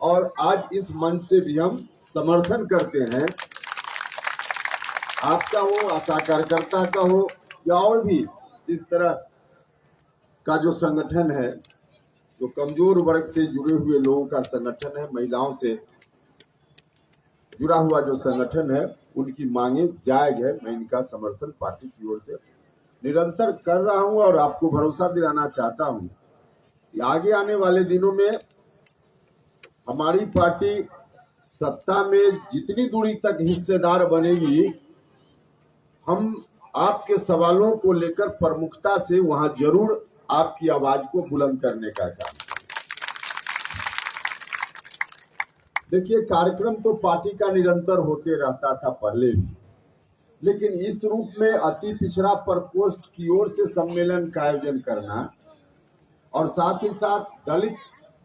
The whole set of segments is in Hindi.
और आज इस मंच से भी हम समर्थन करते हैं, आपका हो, आशा कार्यकर्ता का हो या और भी इस तरह का जो संगठन है, जो कमजोर वर्ग से जुड़े हुए लोगों का संगठन है, महिलाओं से जुड़ा हुआ जो संगठन है, उनकी मांगे जायज है। मैं इनका समर्थन पार्टी की ओर से निरंतर कर रहा हूं और आपको भरोसा दिलाना चाहता हूं कि आगे आने वाले दिनों में हमारी पार्टी सत्ता में जितनी दूरी तक हिस्सेदार बनेगी, हम आपके सवालों को लेकर प्रमुखता से वहां जरूर आपकी आवाज को बुलंद करने का काम। देखिए, कार्यक्रम तो पार्टी का निरंतर होते रहता था पहले भी, लेकिन इस रूप में अति पिछड़ा प्रकोष्ठ की ओर से सम्मेलन का आयोजन करना और साथ ही साथ दलित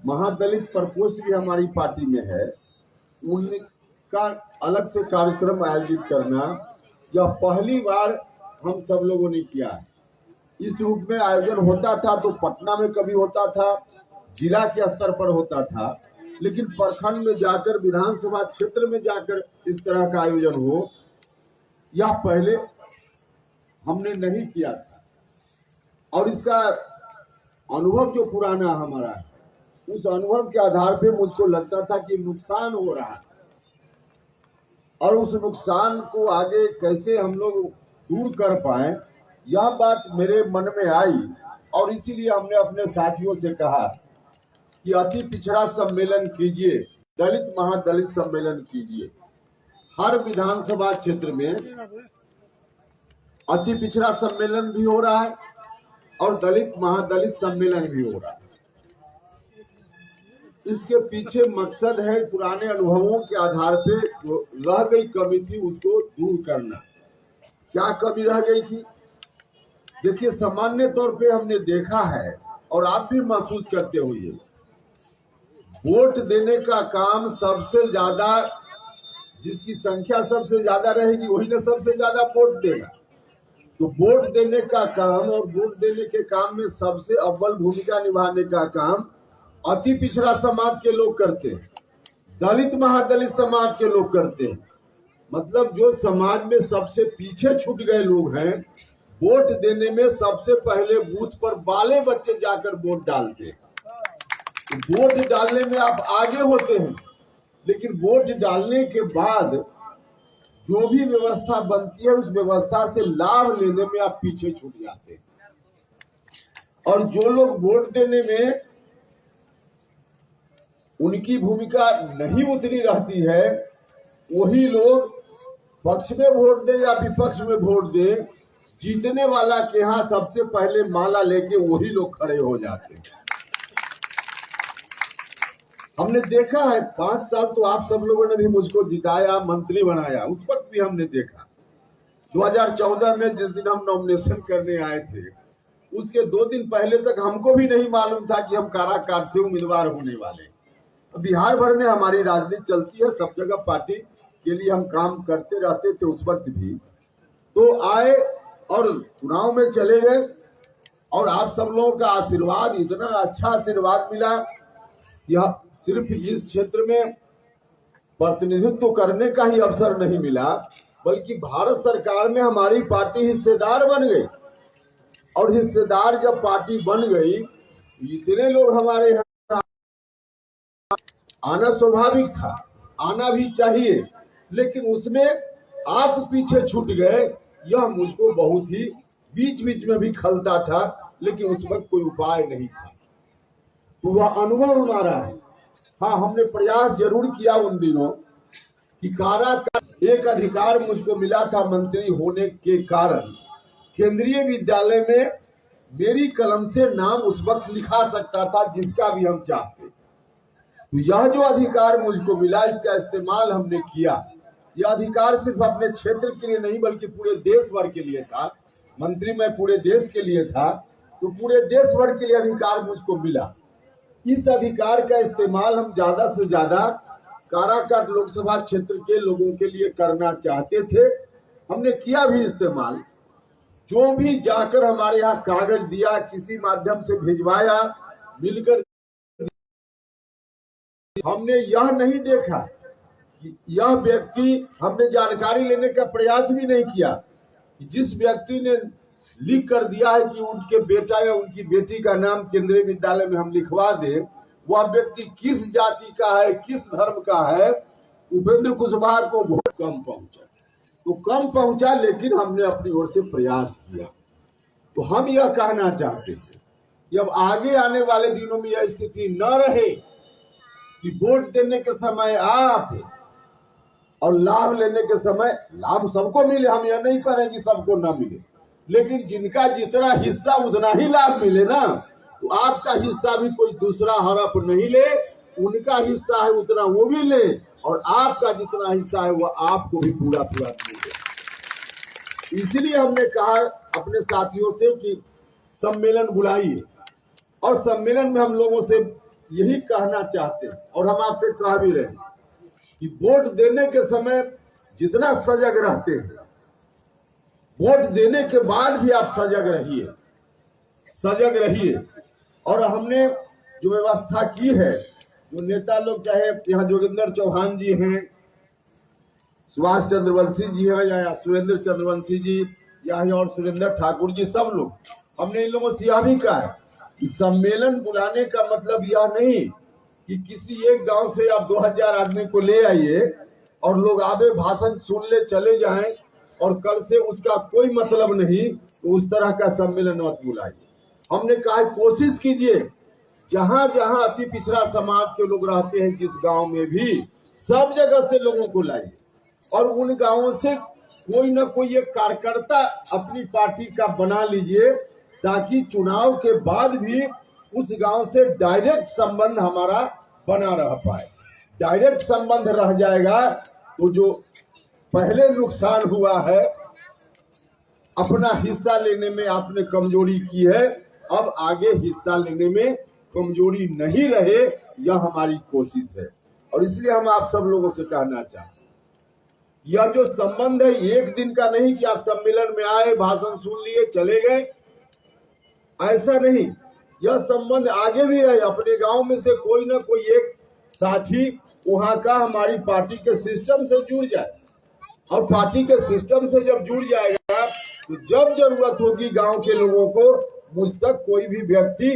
महादलित प्रकोष्ठ भी हमारी पार्टी में है, उनका अलग से कार्यक्रम आयोजित करना, यह पहली बार हम सब लोगों ने किया है। इस रूप में आयोजन होता था तो पटना में कभी होता था, जिला के स्तर पर होता था, लेकिन प्रखंड में जाकर, विधानसभा क्षेत्र में जाकर इस तरह का आयोजन हो, यह पहले हमने नहीं किया था। और इसका अनुभव जो पुराना हमारा है, उस अनुभव के आधार पे मुझको लगता था कि नुकसान हो रहा है और उस नुकसान को आगे कैसे हम लोग दूर कर पाए, यह बात मेरे मन में आई और इसीलिए हमने अपने साथियों से कहा कि अति पिछड़ा सम्मेलन कीजिए, दलित महादलित सम्मेलन कीजिए। हर विधानसभा क्षेत्र में अति पिछड़ा सम्मेलन भी हो रहा है और दलित महादलित सम्मेलन भी हो रहा है। इसके पीछे मकसद है पुराने अनुभवों के आधार पे जो रह गई कमी थी उसको दूर करना। क्या कमी रह गई थी? देखिए, सामान्य तौर पे हमने देखा है और आप भी महसूस करते हुए, वोट देने का काम सबसे ज्यादा, जिसकी संख्या सबसे ज्यादा रहेगी वही ना सबसे ज्यादा वोट देगा। तो वोट देने का काम और वोट देने के काम में सबसे अव्वल भूमिका निभाने का काम अति पिछड़ा समाज के लोग करते हैं, दलित महादलित समाज के लोग करते हैं। मतलब जो समाज में सबसे पीछे छूट गए लोग हैं, वोट देने में सबसे पहले बूथ पर बाले बच्चे जाकर वोट डालते हैं। वोट डालने में आप आगे होते हैं, लेकिन वोट डालने के बाद जो भी व्यवस्था बनती है उस व्यवस्था से लाभ लेने में आप पीछे छूट जाते हैं। और जो लोग वोट देने में उनकी भूमिका नहीं उतनी रहती है, वही लोग पक्ष में वोट दे या विपक्ष में वोट दे, जीतने वाला के यहाँ सबसे पहले माला लेके वही लोग खड़े हो जाते हैं। हमने देखा है, 5 साल तो आप सब लोगों ने भी मुझको जिताया, मंत्री बनाया, उस वक्त भी हमने देखा। 2014 में जिस दिन हम नॉमिनेशन करने आए थे, उसके 2 दिन पहले तक हमको भी नहीं मालूम था कि हम काराकाट से उम्मीदवार होने वाले। बिहार भर में हमारी राजनीति चलती है, सब जगह पार्टी के लिए हम काम करते रहते थे उस वक्त भी। तो आए और चुनाव में चले गए और आप सब लोगों का आशीर्वाद, इतना अच्छा आशीर्वाद मिला कि सिर्फ इस क्षेत्र में प्रतिनिधित्व करने का ही अवसर नहीं मिला, बल्कि भारत सरकार में हमारी पार्टी हिस्सेदार बन गई। और हिस्सेदार जब पार्टी बन गई, इतने लोग हमारे यहाँ आना स्वाभाविक था, आना भी चाहिए, लेकिन उसमें आप पीछे छूट गए। यह मुझको बहुत ही बीच बीच में भी खलता था, लेकिन उस वक्त कोई उपाय नहीं था। तो वह अनुभव हमारा है। हाँ, हमने प्रयास जरूर किया उन दिनों कि काराकाट एक अधिकार मुझको मिला था मंत्री होने के कारण, केंद्रीय विद्यालय में मेरी कलम से नाम उस वक्त लिखा सकता था जिसका भी हम चाहते। तो यह जो अधिकार मुझको मिला, इसका इस्तेमाल हमने किया। यह अधिकार सिर्फ अपने क्षेत्र के लिए नहीं बल्कि पूरे देश भर के लिए था। मंत्री मैं पूरे देश के लिए था, तो पूरे देश भर के लिए अधिकार मुझको मिला। इस अधिकार का इस्तेमाल हम ज्यादा से ज्यादा काराकाट लोकसभा क्षेत्र के लोगों के लिए करना चाहते थे। हमने किया भी इस्तेमाल। जो भी जाकर हमारे यहाँ कागज दिया, किसी माध्यम से भिजवाया, मिलकर हमने यह नहीं देखा कि यह व्यक्ति, हमने जानकारी लेने का प्रयास भी नहीं किया कि जिस व्यक्ति ने लिख कर दिया है कि उनके बेटा या उनकी बेटी का नाम केंद्रीय विद्यालय में हम लिखवा दें, वह व्यक्ति किस जाति का है, किस धर्म का है। उपेंद्र कुशवाहा को बहुत कम पहुंचा, तो कम पहुंचा, लेकिन हमने अपनी ओर से प्रयास किया। तो हम यह कहना चाहते थे कि अब आगे आने वाले दिनों में यह स्थिति न रहे कि वोट देने के समय आप और लाभ लेने के समय लाभ सबको मिले। हम यह नहीं कह रहे कि सबको न मिले, लेकिन जिनका जितना हिस्सा उतना ही लाभ मिले ना। तो आपका हिस्सा भी कोई दूसरा हड़प नहीं ले, उनका हिस्सा है उतना वो भी ले, और आपका जितना हिस्सा है वह आपको भी पूरा पूरा मिले। इसलिए हमने कहा अपने साथियों से कि सम्मेलन बुलाइए, और सम्मेलन में हम लोगों से यही कहना चाहते हैं, और हम आपसे कह भी रहे हैं कि वोट देने के समय जितना सजग रहते हैं, वोट देने के बाद भी आप सजग रहिए। और हमने जो व्यवस्था की है, जो नेता लोग, चाहे यहाँ जोगिंदर चौहान जी हैं, सुभाष चंद्रवंशी जी हैं, या सुरेंद्र चंद्रवंशी जी, या और सुरेंद्र ठाकुर जी, सब लोग, हमने इन लोगों से यह भी कहा है कि सम्मेलन बुलाने का मतलब यह नहीं कि किसी एक गांव से आप 2000 आदमी को ले आइए और लोग आवे, भाषण सुन ले, चले जाएं, और कल से उसका कोई मतलब नहीं, तो उस तरह का सम्मेलन मत बुलाइए। हमने कहा कोशिश कीजिए जहां जहां अति पिछड़ा समाज के लोग रहते हैं, जिस गांव में भी, सब जगह से लोगों को लाइए, और उन गांवों से कोई न कोई एक कार्यकर्ता अपनी पार्टी का बना लीजिए, ताकि चुनाव के बाद भी उस गांव से डायरेक्ट संबंध हमारा बना रह पाए। डायरेक्ट संबंध रह जाएगा तो जो पहले नुकसान हुआ है, अपना हिस्सा लेने में आपने कमजोरी की है, अब आगे हिस्सा लेने में कमजोरी नहीं रहे, यह हमारी कोशिश है। और इसलिए हम आप सब लोगों से कहना चाहते हैं, यह जो संबंध है एक दिन का नहीं कि आप सम्मेलन में आए, भाषण सुन लिए, चले गए, ऐसा नहीं। यह संबंध आगे भी रहे। अपने गांव में से कोई ना कोई एक साथी वहां का हमारी पार्टी के सिस्टम से जुड़ जाए, और पार्टी के सिस्टम से जब जुड़ जाएगा तो जब जरूरत होगी गांव के लोगों को, मुझ तक कोई भी व्यक्ति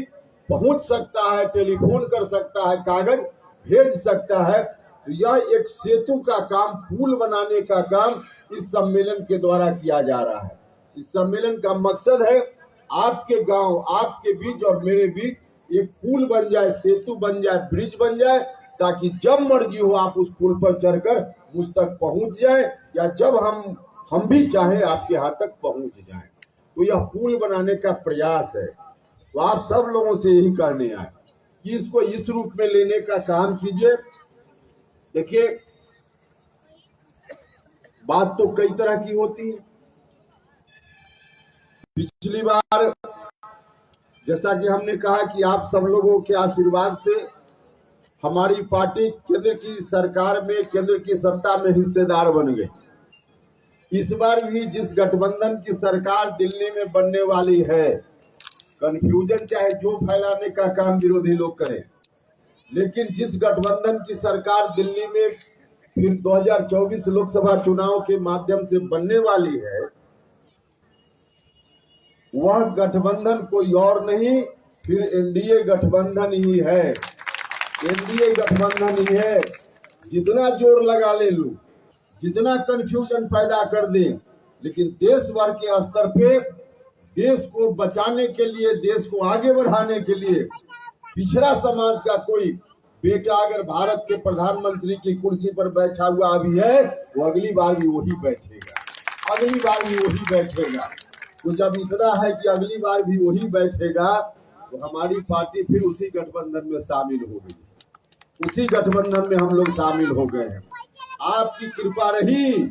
पहुंच सकता है, टेलीफोन कर सकता है, कागज भेज सकता है। तो यह एक सेतु का काम, पुल बनाने का काम इस सम्मेलन के द्वारा किया जा रहा है। इस सम्मेलन का मकसद है आपके गांव, आपके बीच और मेरे बीच एक पुल बन जाए, सेतु बन जाए, ब्रिज बन जाए, ताकि जब मर्जी हो आप उस पुल पर चढ़कर मुझ तक पहुंच जाए, या जब हम भी चाहे आपके हाथ तक पहुंच जाए। तो यह पुल बनाने का प्रयास है। तो आप सब लोगों से यही कहने आए कि इसको इस रूप में लेने का काम कीजिए। देखिए, बात तो कई तरह की होती है। पिछली बार जैसा कि हमने कहा कि आप सब लोगों के आशीर्वाद से हमारी पार्टी केंद्र की सरकार में, केंद्र की सत्ता में हिस्सेदार बन गई। इस बार भी जिस गठबंधन की सरकार दिल्ली में बनने वाली है, कंफ्यूजन चाहे जो फैलाने का काम विरोधी लोग करें, लेकिन जिस गठबंधन की सरकार दिल्ली में फिर 2024 लोकसभा चुनाव के माध्यम से बनने वाली है, वह गठबंधन कोई और नहीं, फिर एनडीए गठबंधन ही है। एनडीए गठबंधन ही है। जितना जोर लगा ले लो, जितना कंफ्यूजन पैदा कर दे, लेकिन देश भर के स्तर पे देश को बचाने के लिए, देश को आगे बढ़ाने के लिए, पिछड़ा समाज का कोई बेटा अगर भारत के प्रधानमंत्री की कुर्सी पर बैठा हुआ अभी है, वो अगली बार भी वही बैठेगा, अगली बार भी वही बैठेगा। तो जब इतना है कि अगली बार भी वही बैठेगा, तो हमारी पार्टी फिर उसी गठबंधन में शामिल हो गई। उसी गठबंधन में हम लोग शामिल हो गए हैं। आपकी कृपा रही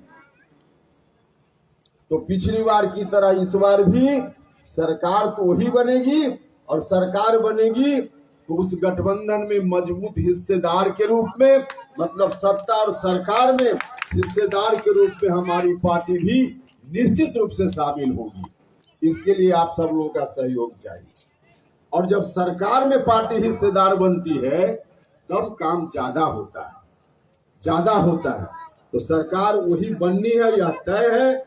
तो पिछली बार की तरह इस बार भी सरकार तो वही बनेगी, और सरकार बनेगी तो उस गठबंधन में मजबूत हिस्सेदार के रूप में, मतलब सत्ता और सरकार में हिस्सेदार के रूप में हमारी पार्टी भी निश्चित रूप से शामिल होगी। इसके लिए आप सब लोगों का सहयोग चाहिए। और जब सरकार में पार्टी हिस्सेदार बनती है तब काम ज्यादा होता है। तो सरकार वही बननी है, यह तय है।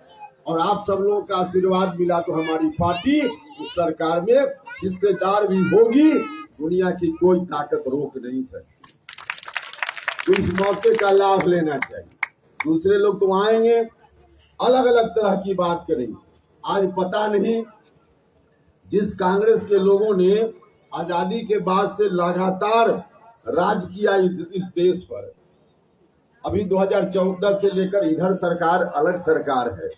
और आप सब लोगों का आशीर्वाद मिला तो हमारी पार्टी उस सरकार में हिस्सेदार भी होगी। दुनिया की कोई ताकत रोक नहीं सकती। तो इस मौके का लाभ लेना चाहिए। दूसरे लोग तो आएंगे, अलग अलग तरह की बात करेंगे। आज पता नहीं, जिस कांग्रेस के लोगों ने आजादी के बाद से लगातार राज किया इस देश पर, अभी 2014 से लेकर इधर सरकार अलग सरकार है,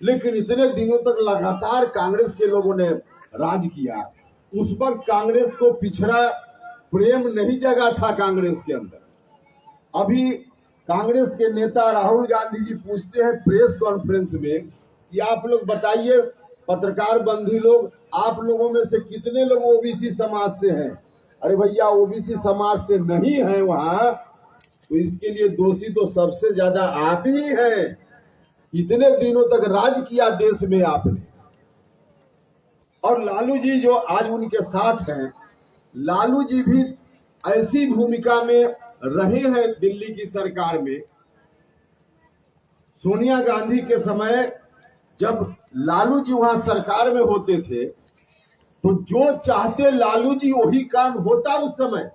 लेकिन इतने दिनों तक लगातार कांग्रेस के लोगों ने राज किया। उस वक्त कांग्रेस को पिछड़ा प्रेम नहीं जगा था कांग्रेस के अंदर। अभी कांग्रेस के नेता राहुल गांधी जी पूछते हैं प्रेस कॉन्फ्रेंस में कि आप लोग बताइए, पत्रकार बंधु लोग, आप लोगों में से कितने लोग ओबीसी समाज से हैं? अरे भैया, ओबीसी समाज से नहीं है वहां, तो इसके लिए दोषी तो सबसे ज्यादा आप ही हैं। इतने दिनों तक राज किया देश में आपने। और लालू जी जो आज उनके साथ हैं, लालू जी भी ऐसी भूमिका में रहे हैं दिल्ली की सरकार में। सोनिया गांधी के समय जब लालू जी वहां सरकार में होते थे, तो जो चाहते लालू जी वही काम होता उस समय।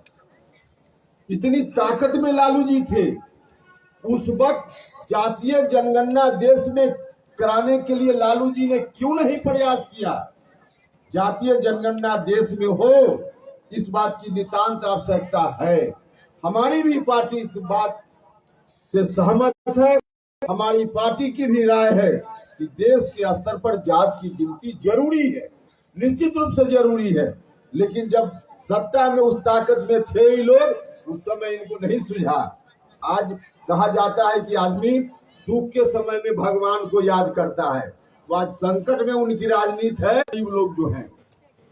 इतनी ताकत में लालू जी थे। उस वक्त जातीय जनगणना देश में कराने के लिए लालू जी ने क्यों नहीं प्रयास किया? जातीय जनगणना देश में हो, इस बात की नितांत आवश्यकता है। हमारी भी पार्टी इस बात से सहमत है। हमारी पार्टी की भी राय है कि देश के स्तर पर जात की गिनती जरूरी है, निश्चित रूप से जरूरी है। लेकिन जब सत्ता में उस ताकत में थे ही लोग, उस समय इनको नहीं सुझा। आज कहा जाता है कि आदमी दुख के समय में भगवान को याद करता है। तो आज संकट में उनकी राजनीति है। गरीब लोग जो हैं,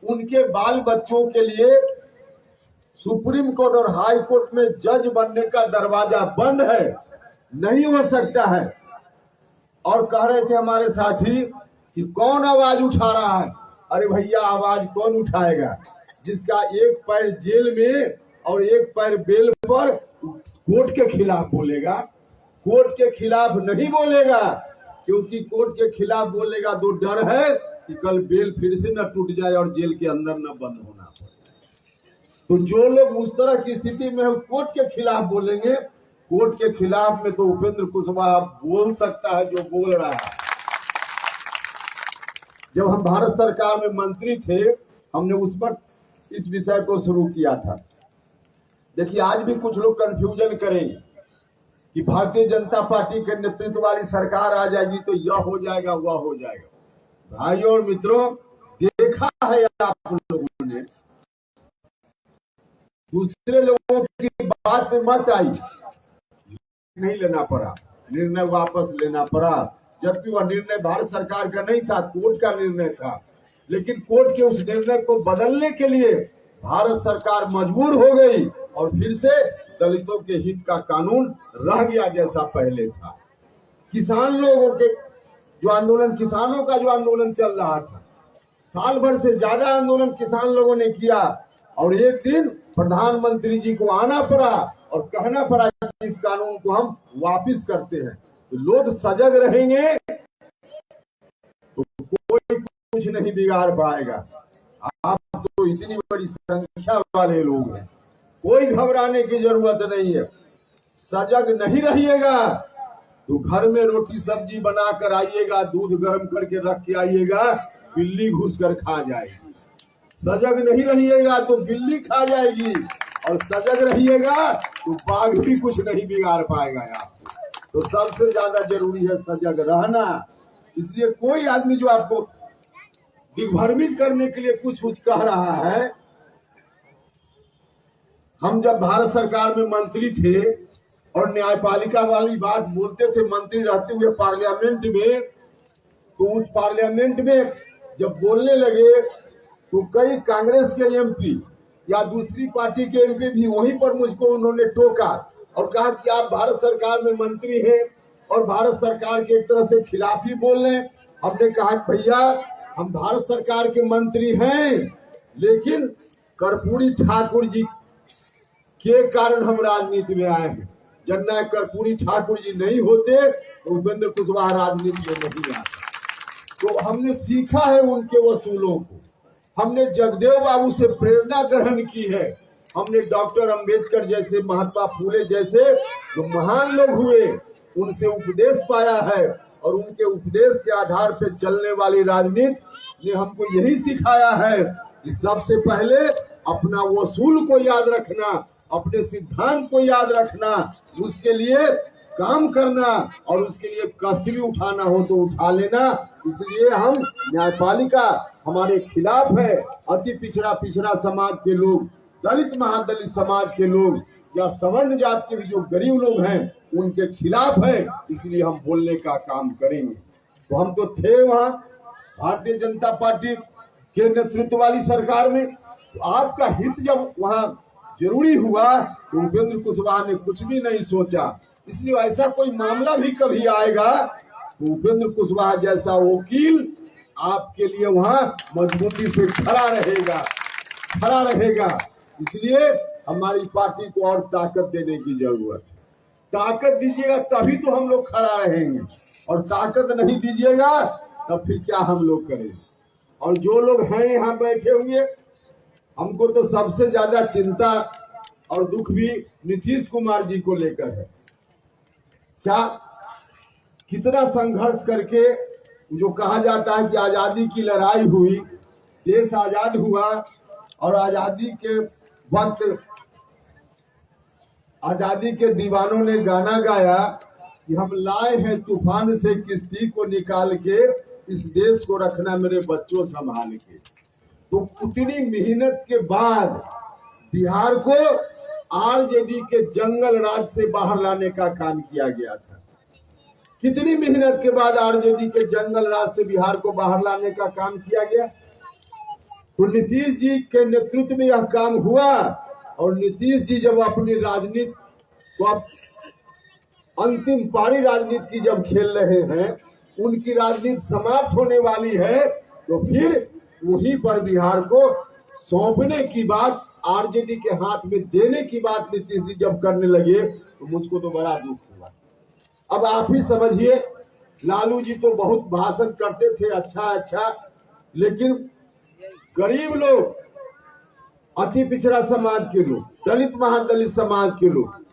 उनके बाल बच्चों के लिए सुप्रीम कोर्ट और हाई कोर्ट में जज बनने का दरवाजा बंद है, नहीं हो सकता है। और कह रहे थे हमारे साथी कि कौन आवाज उठा रहा है? अरे भैया, आवाज कौन उठाएगा? जिसका एक पैर जेल में और एक पैर बेल पर, कोर्ट के खिलाफ बोलेगा। कोर्ट के खिलाफ नहीं बोलेगा, क्योंकि कोर्ट के खिलाफ बोलेगा तो डर है कि कल बेल फिर से न टूट जाए और जेल के अंदर न बंद होना पड़े। तो जो लोग उस तरह की स्थिति में हम कोर्ट के खिलाफ बोलेंगे, कोर्ट के खिलाफ में तो उपेंद्र कुशवाहा बोल सकता है जो बोल रहा है। जब हम भारत सरकार में मंत्री थे, हमने उस वक्त इस विषय को शुरू किया था। देखिए, आज भी कुछ लोग कंफ्यूजन करेंगे कि भारतीय जनता पार्टी के नेतृत्व वाली सरकार आ जाएगी तो यह हो जाएगा, वह हो जाएगा। भाइयों और मित्रों, देखा है आप लोगों ने, दूसरे लोगों की बात में मत आई, नहीं लेना पड़ा, निर्णय वापस लेना पड़ा। जबकि वह निर्णय भारत सरकार का नहीं था, कोर्ट का निर्णय था। लेकिन कोर्ट के उस निर्णय को बदलने के लिए भारत सरकार मजबूर हो गई और फिर से दलितों के हित का कानून रह गया जैसा पहले था। किसान लोगों के जो आंदोलन, किसानों का जो आंदोलन चल रहा था, साल भर से ज्यादा आंदोलन किसान लोगों ने किया। और एक दिन प्रधानमंत्री जी को आना पड़ा और कहना पड़ा कि इस कानून को हम वापस करते हैं। तो लोग सजग रहेंगे तो कोई कुछ नहीं बिगाड़ पाएगा। आप तो इतनी बड़ी संख्या वाले लोग हैं, कोई घबराने की जरूरत नहीं है। सजग नहीं रहिएगा तो घर में रोटी सब्जी बनाकर आइएगा, दूध गर्म करके रख के आइएगा, बिल्ली घुस कर खा जाएगी। सजग नहीं रहिएगा तो बिल्ली खा जाएगी, और सजग रहिएगा तो बाघ भी कुछ नहीं बिगाड़ पाएगा आपको। तो सबसे ज्यादा जरूरी है सजग रहना। इसलिए कोई आदमी जो आपको दिग्भ्रमित करने के लिए कुछ कह रहा है, हम जब भारत सरकार में मंत्री थे और न्यायपालिका वाली बात बोलते थे मंत्री रहते हुए पार्लियामेंट में, तो उस पार्लियामेंट में जब बोलने लगे तो कई कांग्रेस के एमपी या दूसरी पार्टी के एमपी भी वहीं पर मुझको उन्होंने टोका और कहा कि आप भारत सरकार में मंत्री हैं और भारत सरकार के एक तरह से खिलाफ ही बोल रहे हैं। हमने कहा भैया, हम भारत सरकार के मंत्री हैं, लेकिन कर्पूरी ठाकुर जी के कारण हम राजनीति में आए हैं। जननायक कर्पूरी ठाकुर जी नहीं होते तो उपेंद्र कुशवाहा राजनीति में नहीं आते। तो हमने सीखा है उनके वसूलों को, हमने जगदेव बाबू से प्रेरणा ग्रहण की है, हमने डॉक्टर अंबेडकर जैसे, महात्मा फूले जैसे जो महान लोग हुए उनसे उपदेश पाया है, और उनके उपदेश के आधार पर चलने वाली राजनीति ने हमको यही सिखाया है कि सबसे पहले अपना वसूल को याद रखना, अपने सिद्धांत को याद रखना, उसके लिए काम करना, और उसके लिए कष्ट भी उठाना हो तो उठा लेना। इसलिए हम न्यायपालिका हमारे खिलाफ है। अति पिछड़ा समाज के लोग, दलित महादलित समाज के लोग या सवर्ण जात के भी जो गरीब लोग हैं उनके खिलाफ है, इसलिए हम बोलने का काम करेंगे। तो हम तो थे वहाँ भारतीय जनता पार्टी के नेतृत्व वाली सरकार में, तो आपका हित जब वहाँ जरूरी हुआ तो उपेंद्र कुशवाहा ने कुछ भी नहीं सोचा। इसलिए ऐसा कोई मामला भी कभी आएगा तो उपेंद्र कुशवाहा जैसा वकील आपके लिए वहाँ मजबूती से खड़ा रहेगा। इसलिए हमारी पार्टी को और ताकत देने की जरूरत है। ताकत दीजिएगा तभी तो हम लोग खड़ा रहेंगे, और ताकत नहीं दीजिएगा तब फिर क्या हम लोग करेंगे। और जो लोग हैं यहाँ बैठे हुए, हमको तो सबसे ज्यादा चिंता और दुख भी नीतीश कुमार जी को लेकर है। क्या कितना संघर्ष करके जो कहा जाता है कि आजादी की लड़ाई हुई, देश आजाद हुआ, और आजादी के वक्त आजादी के दीवानों ने गाना गाया कि हम लाए हैं तूफान से किश्ती को निकाल के, इस देश को रखना मेरे बच्चों संभाल के। तो उतनी मेहनत के बाद बिहार को आरजेडी के जंगल राज से बाहर लाने का काम किया गया था। कितनी मेहनत के बाद आरजेडी के जंगल राज से बिहार को बाहर लाने का काम किया गया। तो नीतीश जी के नेतृत्व में यह काम हुआ, और नीतीश जी जब अपनी राजनीति को अंतिम पारी राजनीति की जब खेल रहे हैं, उनकी राजनीति समाप्त होने वाली है, तो फिर वहीं पर बिहार को सौंपने की बात, आरजेडी के हाथ में देने की बात नीतीश जी जब करने लगे तो मुझको तो बड़ा दुख हुआ। अब आप ही समझिए, लालू जी तो बहुत भाषण करते थे अच्छा, लेकिन गरीब लोग, अति पिछड़ा समाज के लोग, दलित महादलित समाज के लोग,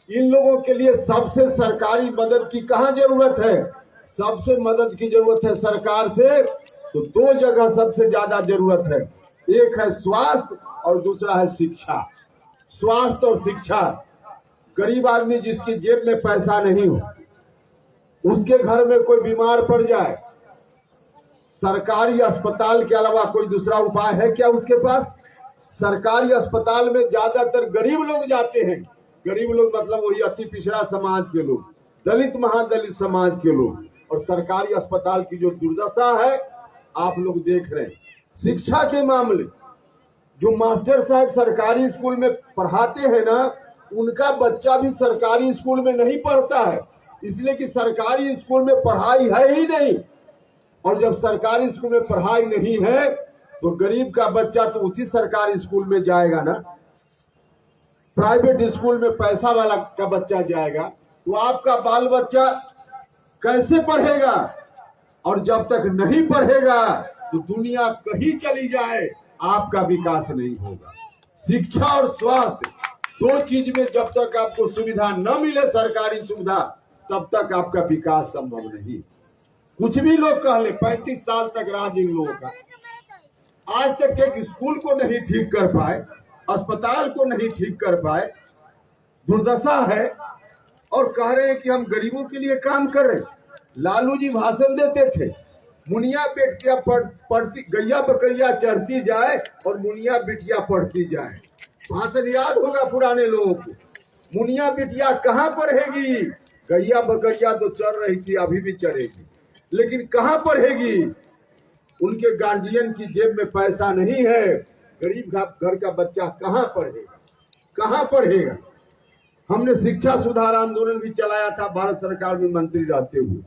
इन लोगों के लिए सबसे सरकारी मदद की कहाँ जरूरत है? सबसे मदद की जरूरत है सरकार से तो दो जगह सबसे ज्यादा जरूरत है। एक है स्वास्थ्य और दूसरा है शिक्षा। स्वास्थ्य और शिक्षा, गरीब आदमी जिसकी जेब में पैसा नहीं हो, उसके घर में कोई बीमार पड़ जाए, सरकारी अस्पताल के अलावा कोई दूसरा उपाय है क्या उसके पास? सरकारी अस्पताल में ज्यादातर गरीब लोग जाते हैं। गरीब लोग मतलब वही अति पिछड़ा समाज के लोग, दलित महादलित समाज के लोग, और सरकारी अस्पताल की जो दुर्दशा है आप लोग देख रहे हैं। शिक्षा के मामले, जो मास्टर साहब सरकारी स्कूल में पढ़ाते हैं ना, उनका बच्चा भी सरकारी स्कूल में नहीं पढ़ता है, इसलिए कि सरकारी स्कूल में पढ़ाई है ही नहीं। और जब सरकारी स्कूल में पढ़ाई नहीं है तो गरीब का बच्चा तो उसी सरकारी स्कूल में जाएगा ना, प्राइवेट स्कूल में पैसा वाला का बच्चा जाएगा, तो आपका बाल बच्चा कैसे पढ़ेगा? और जब तक नहीं पढ़ेगा तो दुनिया कहीं चली जाए आपका विकास नहीं होगा। शिक्षा और स्वास्थ्य दो चीज में जब तक आपको सुविधा न मिले, सरकारी सुविधा, तब तक आपका विकास संभव नहीं। कुछ भी लोग कह ले, 35 साल तक राज इन लोगों का, आज तक एक स्कूल को नहीं ठीक कर पाए, अस्पताल को नहीं ठीक कर पाए, दुर्दशा है, और कह रहे हैं कि हम गरीबों के लिए काम कर रहे हैं। लालू जी भाषण देते थे, मुनिया बेटिया पढ़ती, गैया बकरिया चढ़ती जाए और मुनिया बिटिया पढ़ती जाए। भाषण याद होगा पुराने लोगों को। मुनिया बिटिया कहाँ पढ़ेगी? गैया बकरिया तो चढ़ रही थी, अभी भी चढ़ेगी, लेकिन कहाँ पढ़ेगी? उनके गार्जियन की जेब में पैसा नहीं है, गरीब घर का बच्चा कहाँ पढ़ेगा? कहाँ पढ़ेगा? हमने शिक्षा सुधार आंदोलन भी चलाया था भारत सरकार में मंत्री रहते हुए,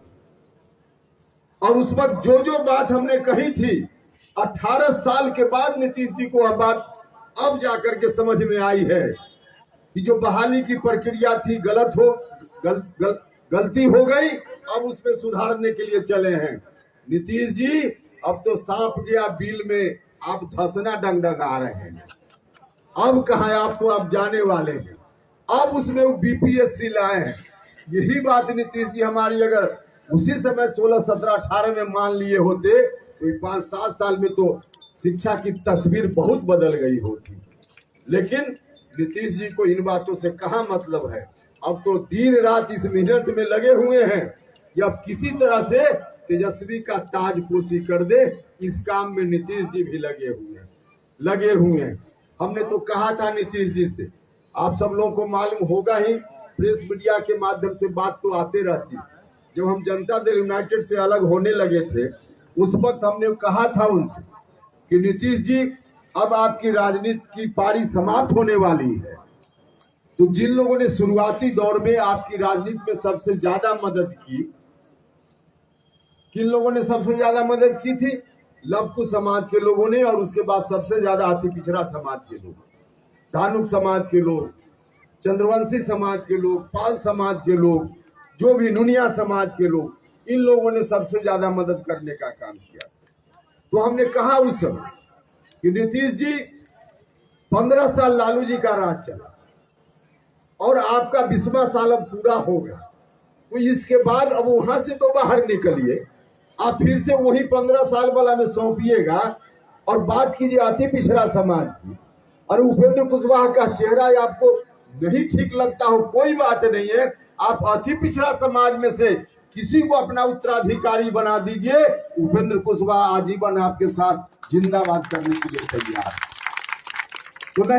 और उस वक्त जो बात हमने कही थी, 18 साल के बाद नीतीश जी को वह बात अब जाकर के समझ में आई है कि जो बहाली की प्रक्रिया थी गलती हो गई, अब उसमें सुधारने के लिए चले हैं। नीतीश जी, अब तो सांप गया बिल में, आप धंसना डंगडंगा रहे हैं। अब कहा आपको, आप जाने वाले हैं। अब उसमें वो बीपीएससी लाए हैं। यही बात नीतीश जी हमारी अगर उसी समय 16, 17, 18 में मान लिए होते तो 5-7 साल में तो शिक्षा की तस्वीर बहुत बदल गई होती। लेकिन नीतीश जी को इन बातों से कहाँ मतलब है। अब तो दिन रात इस मेहनत में लगे हुए हैं कि अब किसी तरह से तेजस्वी का ताजपोशी कर दे। इस काम में नीतीश जी भी लगे हुए हैं। हमने तो कहा था नीतीश जी से, आप सब लोगों को मालूम होगा ही, प्रेस मीडिया के माध्यम से बात तो आते रहती। जब हम जनता दल यूनाइटेड से अलग होने लगे थे, उस वक्त हमने कहा था उनसे कि नीतीश जी, अब आपकी राजनीति की पारी समाप्त होने वाली है। तो जिन लोगों ने शुरुआती दौर में आपकी राजनीति में सबसे ज्यादा मदद की, किन लोगों ने सबसे ज्यादा मदद की थी? लवकुश समाज के लोगों ने, और उसके बाद सबसे ज्यादा अति पिछड़ा समाज के लोग, धानुक समाज के लोग, चंद्रवंशी समाज के लोग, पाल समाज के लोग, जो भी नुनिया समाज के लोग, इन लोगों ने सबसे ज्यादा मदद करने का काम किया। तो हमने कहा उस समय कि नीतीश जी, 15 साल लालू जी का राज चला और आपका 20वां साल अब पूरा हो गया। तो इसके बाद अब वहां से तो बाहर निकलिए, आप फिर से वही 15 साल वाला में सौंपिएगा और बात कीजिए अति पिछड़ा समाज की। और उपेंद्र कुशवाहा का चेहरा आपको नहीं ठीक लगता हो, कोई बात नहीं है, आप अति पिछड़ा समाज में से किसी को अपना उत्तराधिकारी बना दीजिए। उपेंद्र कुशवाहा आजीवन आपके साथ जिंदाबाद करने के लिए तैयार है। तो नहीं